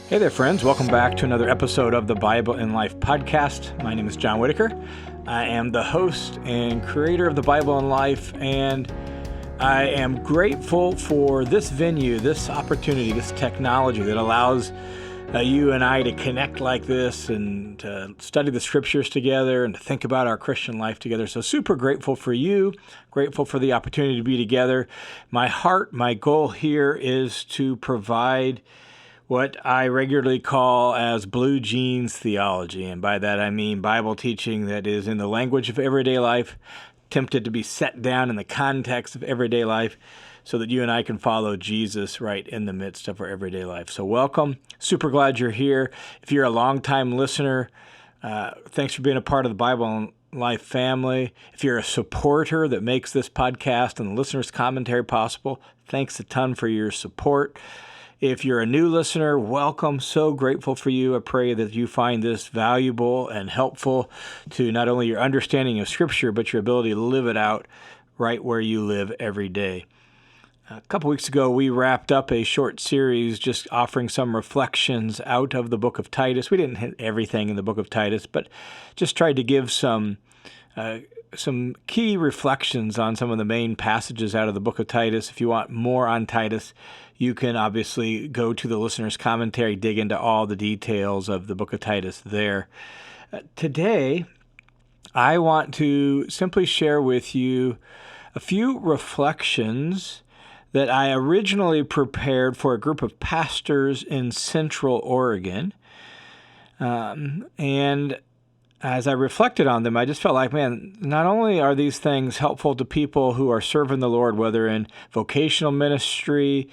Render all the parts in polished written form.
Hey there, friends. Welcome back to another episode of the Bible in Life podcast. My name is John Whitaker. I am the host and creator of the Bible in Life, and I am grateful for this venue, this opportunity, this technology that allows you and I to connect like this and to study the scriptures together and to think about our Christian life together. So super grateful for you, grateful for the opportunity to be together. My heart, my goal here is to provide what I regularly call as blue jeans theology. And by that I mean Bible teaching that is in the language of everyday life, attempted to be set down in the context of everyday life so that you and I can follow Jesus right in the midst of our everyday life. So welcome. Super glad you're here. If you're a longtime listener, thanks for being a part of the Bible in Life family. If you're a supporter that makes this podcast and the listener's commentary possible, thanks a ton for your support. If you're a new listener, welcome. So grateful for you. I pray that you find this valuable and helpful to not only your understanding of Scripture, but your ability to live it out right where you live every day. A couple weeks ago, we wrapped up a short series just offering some reflections out of the book of Titus. We didn't hit everything in the book of Titus, but just tried to give some key reflections on some of the main passages out of the book of Titus. If you want more on Titus, you can obviously go to the listener's commentary, dig into all the details of the book of Titus there. Today, I want to simply share with you a few reflections that I originally prepared for a group of pastors in Central Oregon. And as I reflected on them, I just felt like, man, not only are these things helpful to people who are serving the Lord, whether in vocational ministry,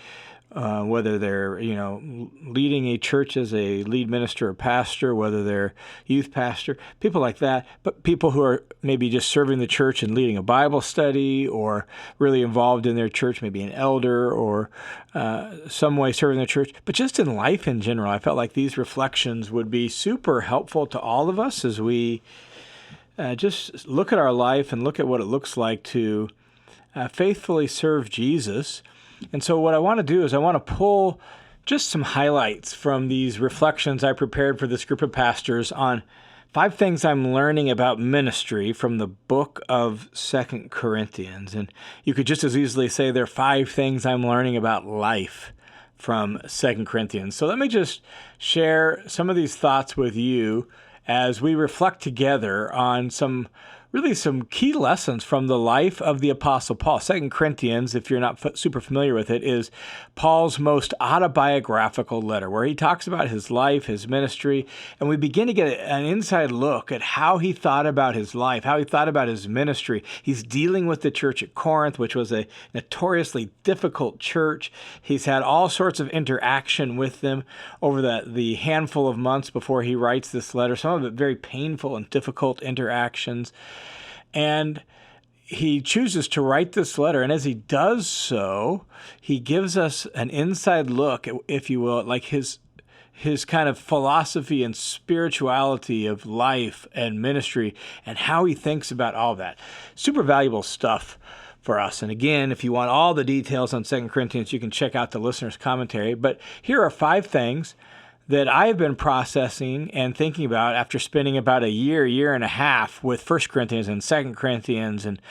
whether they're, leading a church as a lead minister or pastor, whether they're youth pastor, people like that, but people who are maybe just serving the church and leading a Bible study or really involved in their church, maybe an elder or some way serving the church, but just in life in general, I felt like these reflections would be super helpful to all of us as we just look at our life and look at what it looks like to faithfully serve Jesus. And so what I want to do is I want to pull just some highlights from these reflections I prepared for this group of pastors on 5 things I'm learning about ministry from the book of 2 Corinthians. And you could just as easily say there are 5 things I'm learning about life from 2 Corinthians. So let me just share some of these thoughts with you as we reflect together on some key lessons from the life of the Apostle Paul. 2 Corinthians, if you're not super familiar with it, is Paul's most autobiographical letter, where he talks about his life, his ministry, and we begin to get an inside look at how he thought about his life, how he thought about his ministry. He's dealing with the church at Corinth, which was a notoriously difficult church. He's had all sorts of interaction with them over the handful of months before he writes this letter, some of it very painful and difficult interactions. And he chooses to write this letter, and as he does so, he gives us an inside look, if you will, at like his kind of philosophy and spirituality of life and ministry and how he thinks about all that. Super valuable stuff for us. And again, if you want all the details on 2 Corinthians, you can check out the listener's commentary. But here are 5 things that I have been processing and thinking about after spending about a year and a half with 1 Corinthians and 2 Corinthians and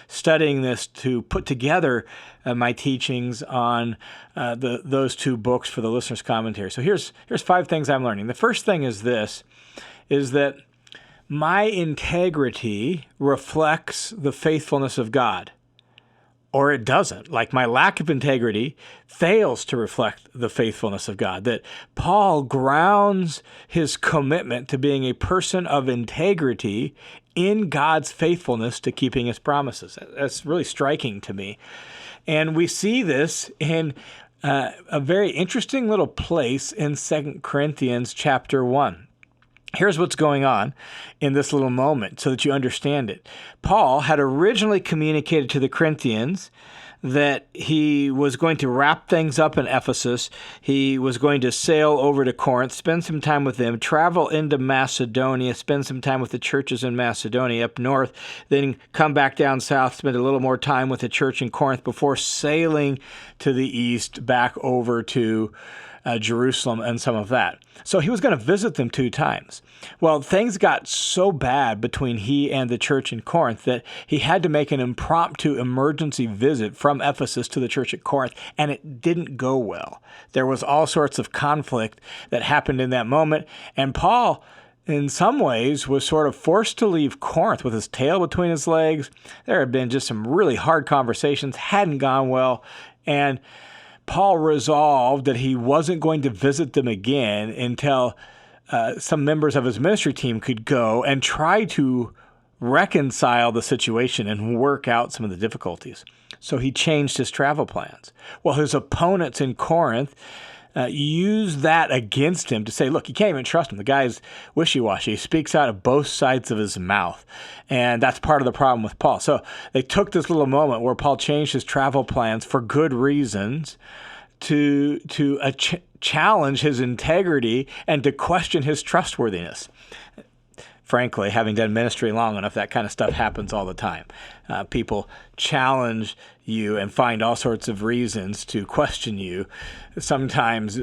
studying this to put together my teachings on those 2 books for the listener's commentary. So here's 5 things I'm learning. The first thing is this, is that my integrity reflects the faithfulness of God. Or it doesn't. Like my lack of integrity fails to reflect the faithfulness of God. That Paul grounds his commitment to being a person of integrity in God's faithfulness to keeping his promises. That's really striking to me. And we see this in a very interesting little place in 2 Corinthians chapter 1. Here's what's going on in this little moment so that you understand it. Paul had originally communicated to the Corinthians that he was going to wrap things up in Ephesus. He was going to sail over to Corinth, spend some time with them, travel into Macedonia, spend some time with the churches in Macedonia up north, then come back down south, spend a little more time with the church in Corinth before sailing to the east back over to Jerusalem and some of that. So he was going to visit them 2 times. Well, things got so bad between he and the church in Corinth that he had to make an impromptu emergency visit from Ephesus to the church at Corinth, and it didn't go well. There was all sorts of conflict that happened in that moment, and Paul, in some ways, was sort of forced to leave Corinth with his tail between his legs. There had been just some really hard conversations, hadn't gone well, and Paul resolved that he wasn't going to visit them again until some members of his ministry team could go and try to reconcile the situation and work out some of the difficulties. So he changed his travel plans. Well, his opponents in Corinth used that against him to say, look, you can't even trust him. The guy's wishy-washy. He speaks out of both sides of his mouth. And that's part of the problem with Paul. So they took this little moment where Paul changed his travel plans for good reasons to challenge his integrity and to question his trustworthiness. Frankly, having done ministry long enough, that kind of stuff happens all the time. People challenge you and find all sorts of reasons to question you, sometimes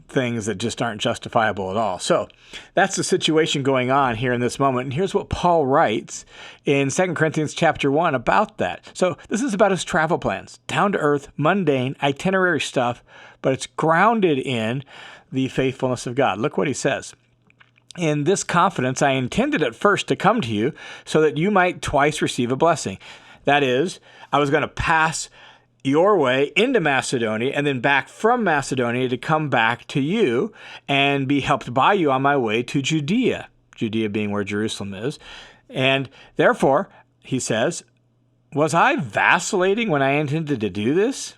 things that just aren't justifiable at all. So that's the situation going on here in this moment. And here's what Paul writes in 2 Corinthians chapter 1 about that. So this is about his travel plans, down to earth, mundane, itinerary stuff, but it's grounded in the faithfulness of God. Look what he says. In this confidence, I intended at first to come to you so that you might twice receive a blessing. That is, I was going to pass your way into Macedonia and then back from Macedonia to come back to you and be helped by you on my way to Judea, Judea being where Jerusalem is. And therefore, he says, was I vacillating when I intended to do this?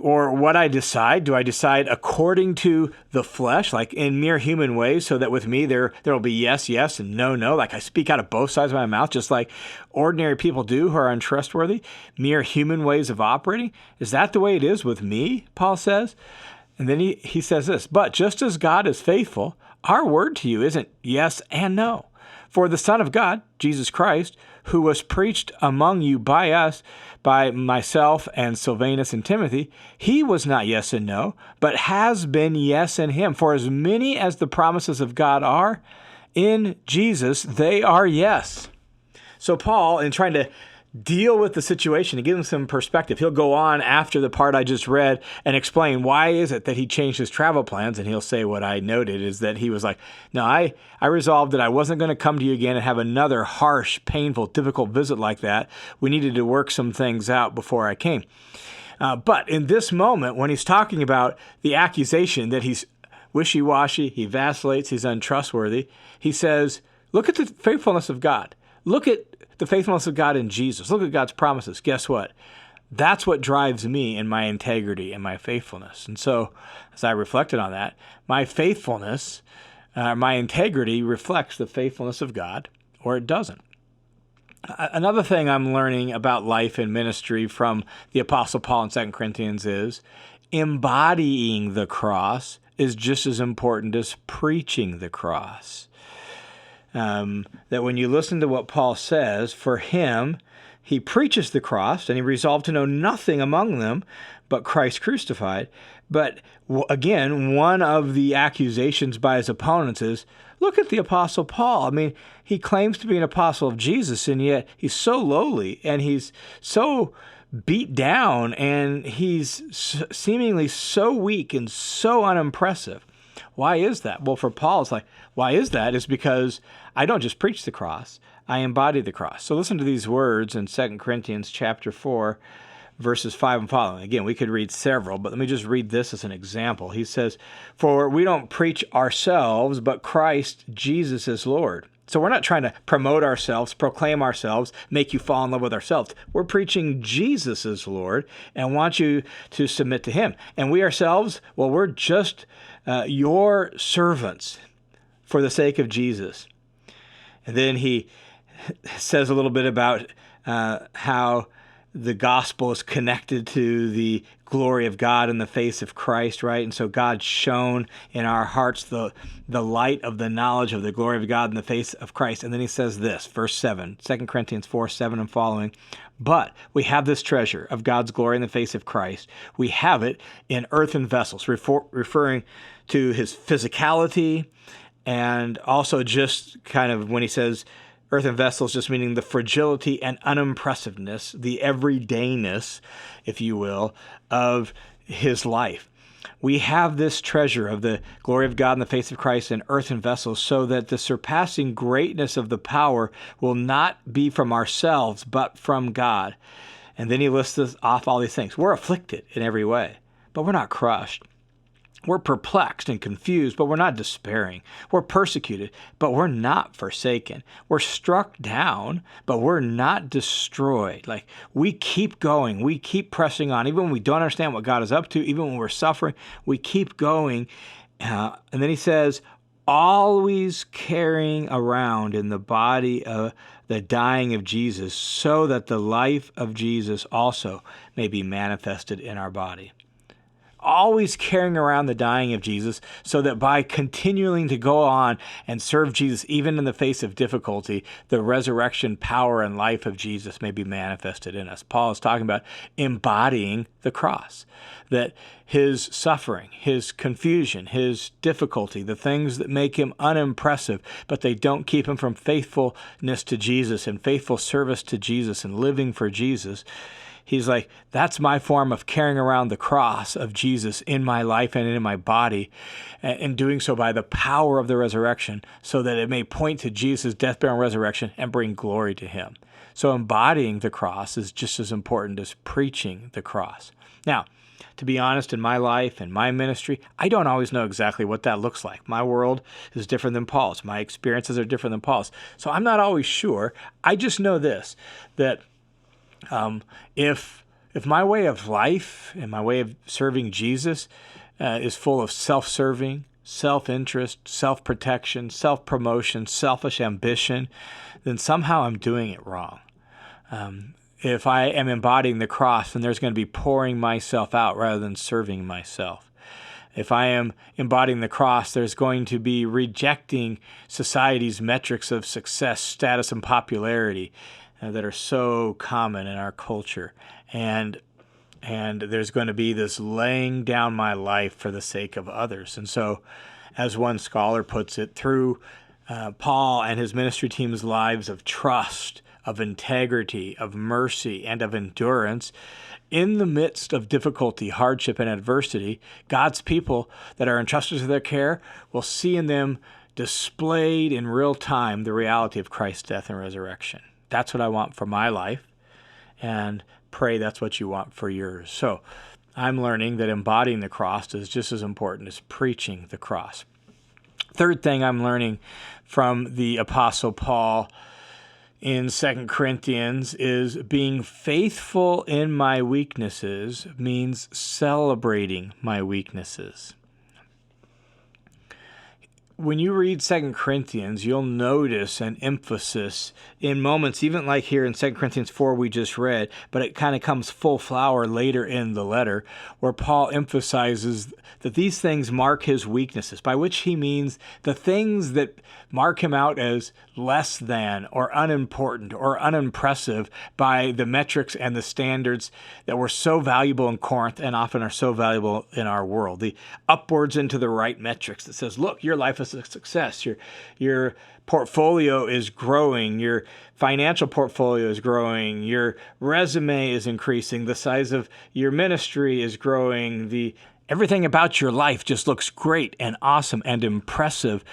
Or what I decide, do I decide according to the flesh, like in mere human ways, so that with me there will be yes, yes, and no, no, like I speak out of both sides of my mouth, just like ordinary people do who are untrustworthy, mere human ways of operating? Is that the way it is with me, Paul says? And then he says this, but just as God is faithful, our word to you isn't yes and no. For the Son of God, Jesus Christ, who was preached among you by us, by myself and Silvanus and Timothy, he was not yes and no, but has been yes in him. For as many as the promises of God are, in Jesus they are yes. So Paul, in trying to deal with the situation and give him some perspective, he'll go on after the part I just read and explain why is it that he changed his travel plans, and he'll say what I noted is that he was like, no, I resolved that I wasn't going to come to you again and have another harsh, painful, difficult visit like that. We needed to work some things out before I came. But in this moment, when he's talking about the accusation that he's wishy-washy, he vacillates, he's untrustworthy, he says, look at the faithfulness of God. Look at the faithfulness of God in Jesus. Look at God's promises. Guess what? That's what drives me in my integrity and my faithfulness. And so as I reflected on that, my faithfulness, my integrity reflects the faithfulness of God, or it doesn't. Another thing I'm learning about life and ministry from the Apostle Paul in 2 Corinthians is embodying the cross is just as important as preaching the cross. That when you listen to what Paul says, for him, he preaches the cross, and he resolved to know nothing among them but Christ crucified. But again, one of the accusations by his opponents is, look at the Apostle Paul. I mean, he claims to be an apostle of Jesus, and yet he's so lowly, and he's so beat down, and he's seemingly so weak and so unimpressive. Why is that? Well, for Paul, it's like, why is that? It's because I don't just preach the cross, I embody the cross. So listen to these words in 2 Corinthians chapter 4, verses 5 and following. Again, we could read several, but let me just read this as an example. He says, for we don't preach ourselves, but Christ Jesus is Lord. So we're not trying to promote ourselves, proclaim ourselves, make you fall in love with ourselves. We're preaching Jesus is Lord and want you to submit to him. And we ourselves, well, we're just your servants for the sake of Jesus. And then he says a little bit about how the gospel is connected to the glory of God in the face of Christ, right? And so God shone in our hearts the light of the knowledge of the glory of God in the face of Christ. And then he says this, verse 7, 2 Corinthians 4, 7 and following. But we have this treasure of God's glory in the face of Christ. We have it in earthen vessels, referring to his physicality, and also just kind of when he says earthen vessels, just meaning the fragility and unimpressiveness, the everydayness, if you will, of his life. We have this treasure of the glory of God in the face of Christ in earthen vessels, so that the surpassing greatness of the power will not be from ourselves, but from God. And then he lists off all these things. We're afflicted in every way, but we're not crushed. We're perplexed and confused, but we're not despairing. We're persecuted, but we're not forsaken. We're struck down, but we're not destroyed. Like, we keep going. We keep pressing on. Even when we don't understand what God is up to, even when we're suffering, we keep going. And then he says, always carrying around in the body the dying of Jesus, so that the life of Jesus also may be manifested in our body. Always carrying around the dying of Jesus, so that by continuing to go on and serve Jesus, even in the face of difficulty, the resurrection power and life of Jesus may be manifested in us. Paul is talking about embodying the cross, that his suffering, his confusion, his difficulty, the things that make him unimpressive, but they don't keep him from faithfulness to Jesus and faithful service to Jesus and living for Jesus. He's like, that's my form of carrying around the cross of Jesus in my life and in my body, and doing so by the power of the resurrection, so that it may point to Jesus' death, burial, and resurrection and bring glory to him. So embodying the cross is just as important as preaching the cross. Now, to be honest, in my life and my ministry, I don't always know exactly what that looks like. My world is different than Paul's. My experiences are different than Paul's. So I'm not always sure. I just know this, that if my way of life and my way of serving Jesus is full of self-serving, self-interest, self-protection, self-promotion, selfish ambition, then somehow I'm doing it wrong. If I am embodying the cross, then there's going to be pouring myself out rather than serving myself. If I am embodying the cross, there's going to be rejecting society's metrics of success, status, and popularity that are so common in our culture. And there's going to be this laying down my life for the sake of others. And so, as one scholar puts it, through Paul and his ministry team's lives of trust, of integrity, of mercy, and of endurance, in the midst of difficulty, hardship, and adversity, God's people that are entrusted to their care will see in them displayed in real time the reality of Christ's death and resurrection. That's what I want for my life, and pray that's what you want for yours. So I'm learning that embodying the cross is just as important as preaching the cross. Third thing I'm learning from the Apostle Paul in 2 Corinthians is being faithful in my weaknesses means celebrating my weaknesses. When you read 2 Corinthians, you'll notice an emphasis in moments, even like here in 2 Corinthians 4 we just read, but it kind of comes full flower later in the letter, where Paul emphasizes that these things mark his weaknesses, by which he means the things that mark him out as less than or unimportant or unimpressive by the metrics and the standards that were so valuable in Corinth and often are so valuable in our world. The upwards into the right metrics that says, look, your life is a success. Your portfolio is growing. Your financial portfolio is growing. Your resume is increasing. The size of your ministry is growing. Everything about your life just looks great and awesome and impressive.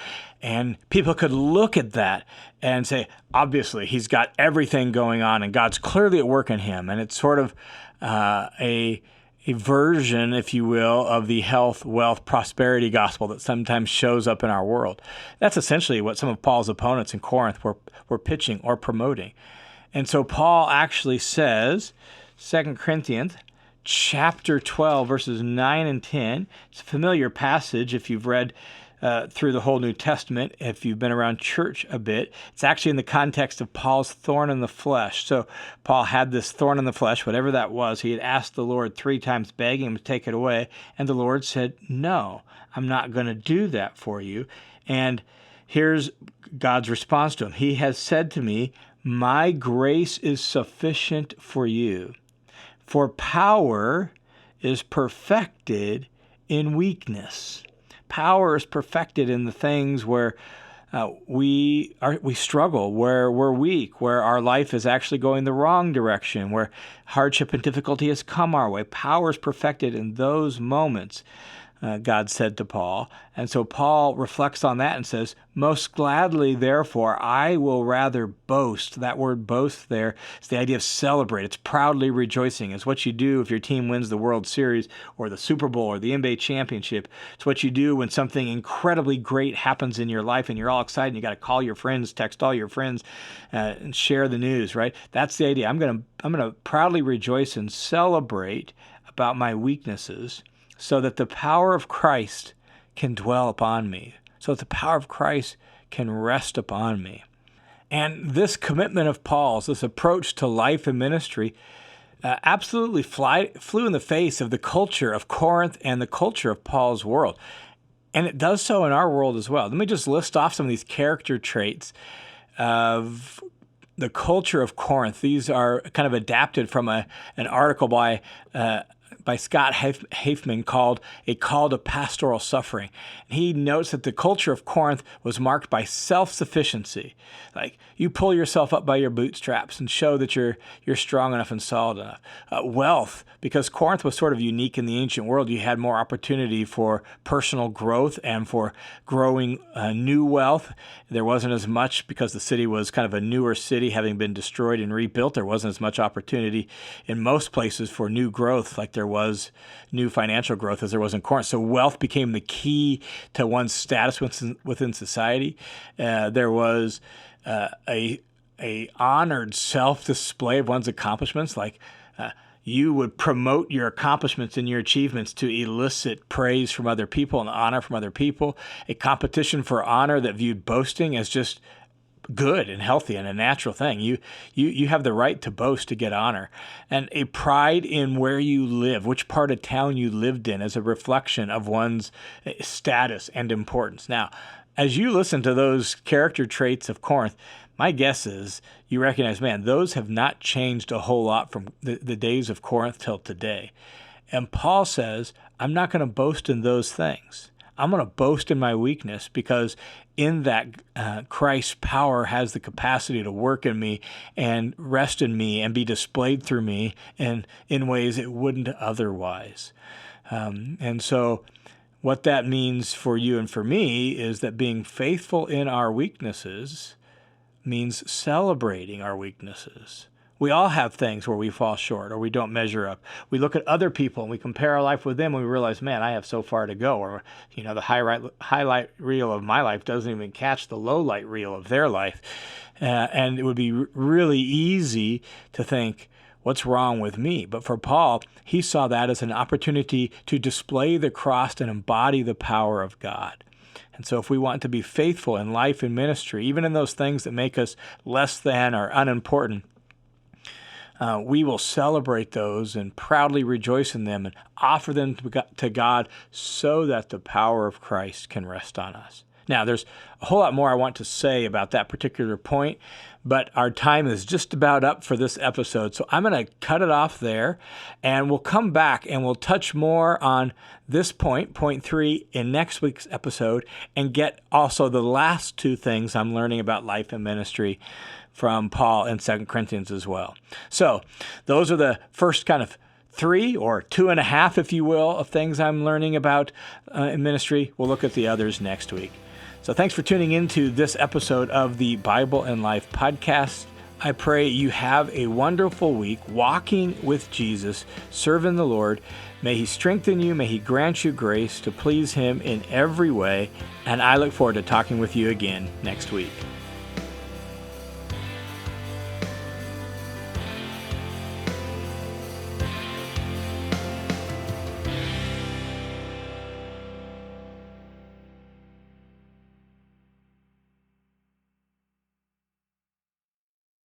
And people could look at that and say, obviously, he's got everything going on and God's clearly at work in him. And it's sort of a version, if you will, of the health, wealth, prosperity gospel that sometimes shows up in our world. That's essentially what some of Paul's opponents in Corinth were pitching or promoting. And so Paul actually says, 2 Corinthians chapter 12, verses 9 and 10. It's a familiar passage if you've read through the whole New Testament. If you've been around church a bit, it's actually in the context of Paul's thorn in the flesh. So Paul had this thorn in the flesh, whatever that was. He had asked the Lord 3 times, begging him to take it away. And the Lord said, no, I'm not going to do that for you. And here's God's response to him. He has said to me, my grace is sufficient for you, for power is perfected in weakness. Power is perfected in the things where we struggle, where we're weak, where our life is actually going the wrong direction, where hardship and difficulty has come our way. Power is perfected in those moments, God said to Paul. And so Paul reflects on that and says, most gladly, therefore, I will rather boast. That word boast there is the idea of celebrate. It's proudly rejoicing. It's what you do if your team wins the World Series or the Super Bowl or the NBA championship. It's what you do when something incredibly great happens in your life and you're all excited and you got to call your friends, text all your friends, and share the news, right? That's the idea. I'm gonna proudly rejoice and celebrate about my weaknesses, so that the power of Christ can dwell upon me, so that the power of Christ can rest upon me. And this commitment of Paul's, this approach to life and ministry, absolutely flew in the face of the culture of Corinth and the culture of Paul's world. And it does so in our world as well. Let me just list off some of these character traits of the culture of Corinth. These are kind of adapted from an article by Scott Hafeman called A Call to Pastoral Suffering. And he notes that the culture of Corinth was marked by self-sufficiency. Like, you pull yourself up by your bootstraps and show that you're strong enough and solid enough. Wealth, because Corinth was sort of unique in the ancient world, you had more opportunity for personal growth and for growing new wealth. There wasn't as much, because the city was kind of a newer city, having been destroyed and rebuilt. There wasn't as much opportunity in most places for new growth, like there was new financial growth as there was in Corinth. So wealth became the key to one's status within society. There was a honored self-display of one's accomplishments, like you would promote your accomplishments and your achievements to elicit praise from other people and honor from other people. A competition for honor that viewed boasting as just good and healthy and a natural thing. You have the right to boast to get honor. And a pride in where you live, which part of town you lived in, as a reflection of one's status and importance. Now, as you listen to those character traits of Corinth, my guess is you recognize, man, those have not changed a whole lot from the days of Corinth till today. And Paul says, I'm not going to boast in those things. I'm going to boast in my weakness, because in that Christ's power has the capacity to work in me and rest in me and be displayed through me and in ways it wouldn't otherwise. And so what that means for you and for me is that being faithful in our weaknesses means celebrating our weaknesses. We all have things where we fall short or we don't measure up. We look at other people and we compare our life with them and we realize, man, I have so far to go. Or, the highlight reel of my life doesn't even catch the low light reel of their life. And it would be really easy to think, what's wrong with me? But for Paul, he saw that as an opportunity to display the cross and embody the power of God. And so if we want to be faithful in life and ministry, even in those things that make us less than or unimportant, we will celebrate those and proudly rejoice in them and offer them to God so that the power of Christ can rest on us. Now, there's a whole lot more I want to say about that particular point, but our time is just about up for this episode, so I'm going to cut it off there, and we'll come back and we'll touch more on this point 3, in next week's episode, and get also the last 2 things I'm learning about life and ministry from Paul in 2 Corinthians as well. So those are the first kind of 3 or 2.5, if you will, of things I'm learning about in ministry. We'll look at the others next week. So thanks for tuning into this episode of the Bible and Life podcast. I pray you have a wonderful week walking with Jesus, serving the Lord. May He strengthen you. May He grant you grace to please Him in every way. And I look forward to talking with you again next week.